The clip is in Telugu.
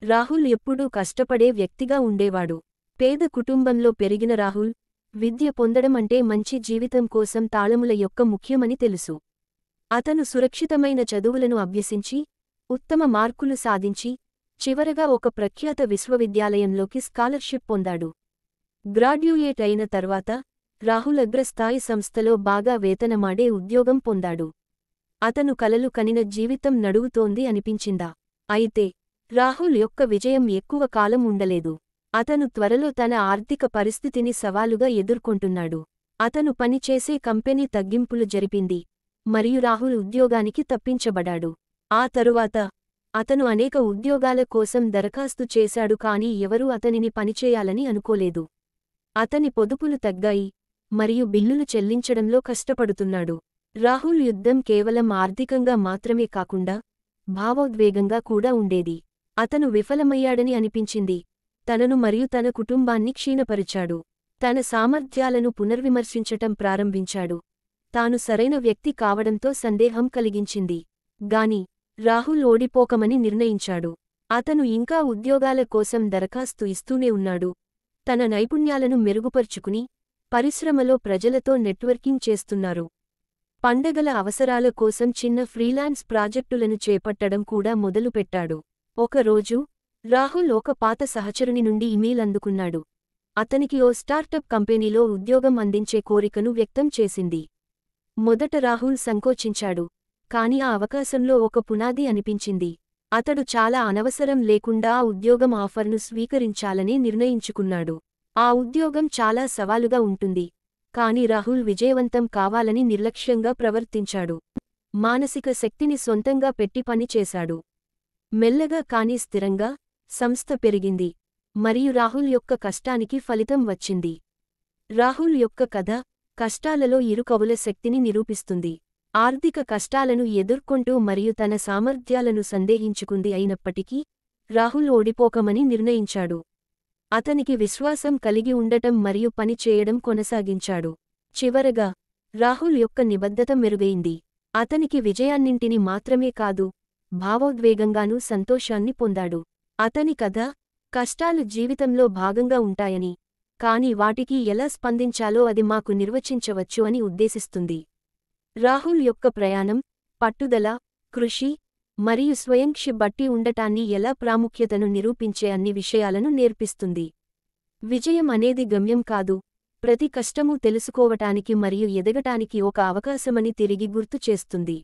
రాహుల్ ఎప్పుడూ కష్టపడే వ్యక్తిగా ఉండేవాడు. పేద కుటుంబంలో పెరిగిన రాహుల్, విద్య పొందడం అంటే మంచి జీవితం కోసం తాళముల యొక్క ముఖ్యమని తెలుసు. అతను సురక్షితమైన చదువులను అభ్యసించి, ఉత్తమ మార్కులు సాధించి, చివరగా ఒక ప్రఖ్యాత విశ్వవిద్యాలయంలోకి స్కాలర్షిప్ పొందాడు. గ్రాడ్యుయేట్ అయిన తర్వాత, రాహుల్ అగ్రస్థాయి సంస్థలో బాగా వేతనమాడే ఉద్యోగం పొందాడు. అతను కలలు కనిన జీవితం నడుగుతోంది అనిపించిందా? అయితే, రాహుల్ యొక్క విజయం ఎక్కువ కాలం ఉండలేదు. అతను త్వరలో తన ఆర్థిక పరిస్థితిని సవాలుగా ఎదుర్కొంటున్నాడు. అతను పనిచేసే కంపెనీ తగ్గింపులు జరిపింది, మరియు రాహుల్ ఉద్యోగానికి తప్పించబడాడు. ఆ తరువాత, అతను అనేక ఉద్యోగాల కోసం దరఖాస్తు చేశాడు కానీ ఎవరూ అతనిని పనిచేయాలని అనుకోలేదు. అతని పొదుపులు తగ్గాయి, మరియు బిల్లులు చెల్లించడంలో కష్టపడుతున్నాడు. రాహుల్ యుద్ధం కేవలం ఆర్థికంగా మాత్రమే కాకుండా, భావోద్వేగంగా కూడా ఉండేది. అతను విఫలమయ్యాడని అనిపించింది, తనను మరియు తన కుటుంబాన్ని క్షీణపరిచాడు. తన సామర్థ్యాలను పునర్విమర్శించటం ప్రారంభించాడు. తాను సరైన వ్యక్తి కావడంతో సందేహం కలిగించింది. గాని, రాహుల్ ఓడిపోకమని నిర్ణయించాడు. అతను ఇంకా ఉద్యోగాల కోసం దరఖాస్తు ఇస్తూనే ఉన్నాడు. తన నైపుణ్యాలను మెరుగుపర్చుకుని, పరిశ్రమలో ప్రజలతో నెట్వర్కింగ్ చేస్తున్నారు. పండగల అవసరాల కోసం చిన్న ఫ్రీలాన్స్ ప్రాజెక్టులను చేపట్టడం కూడా మొదలుపెట్టాడు. ఒక రోజు, రాహుల్ ఒక పాత సహచరుని నుండి ఇమెయిల్ అందుకున్నాడు. అతనికి ఓ స్టార్టప్ కంపెనీలో ఉద్యోగం అందించే కోరికను వ్యక్తం చేసింది. మొదట రాహుల్ సంకోచించాడు, కాని ఆ అవకాశంలో ఒక పునాది అనిపించింది. అతడు చాలా అనవసరం లేకుండా ఆ ఉద్యోగం ఆఫర్ను స్వీకరించాలని నిర్ణయించుకున్నాడు. ఆ ఉద్యోగం చాలా సవాలుగా ఉంటుంది, కాని రాహుల్ విజయవంతం కావాలని నిర్లక్ష్యంగా ప్రవర్తించాడు. మానసిక శక్తిని సొంతంగా పెట్టి పని చేశాడు. మెల్లగా కాని స్థిరంగా, సంస్థ పెరిగింది, మరియు రాహుల్ యొక్క కష్టానికి ఫలితం వచ్చింది. రాహుల్ యొక్క కథ, కష్టాలలో ఇరుకవుల శక్తిని నిరూపిస్తుంది. ఆర్థిక కష్టాలను ఎదుర్కొంటూ మరియు తన సామర్థ్యాలను సందేహించుకుంది అయినప్పటికీ, రాహుల్ ఓడిపోకమని నిర్ణయించాడు. అతనికి విశ్వాసం కలిగి ఉండటం మరియు పని చేయడం కొనసాగించాడు. చివరగా, రాహుల్ యొక్క నిబద్ధత మెరుగైంది. అతనికి విజయాన్నింటిని మాత్రమే కాదు, భావోద్వేగంగానూ సంతోషాన్ని పొందాడు. అతని కథ, కష్టాలు జీవితంలో భాగంగా ఉంటాయని, కాని వాటికి ఎలా స్పందించాలో అది మాకు నిర్వచించవచ్చు అని ఉద్దేశిస్తుంది. రాహుల్ యొక్క ప్రయాణం, పట్టుదల, కృషి, మరియు స్వయంక్షి బట్టి ఉండటాన్ని ఎలా ప్రాముఖ్యతను నిరూపించే అన్ని విషయాలను నేర్పిస్తుంది. విజయం అనేది గమ్యం కాదు, ప్రతి కష్టమూ తెలుసుకోవటానికి మరియు ఎదగటానికి ఒక అవకాశమని తిరిగి గుర్తు చేస్తుంది.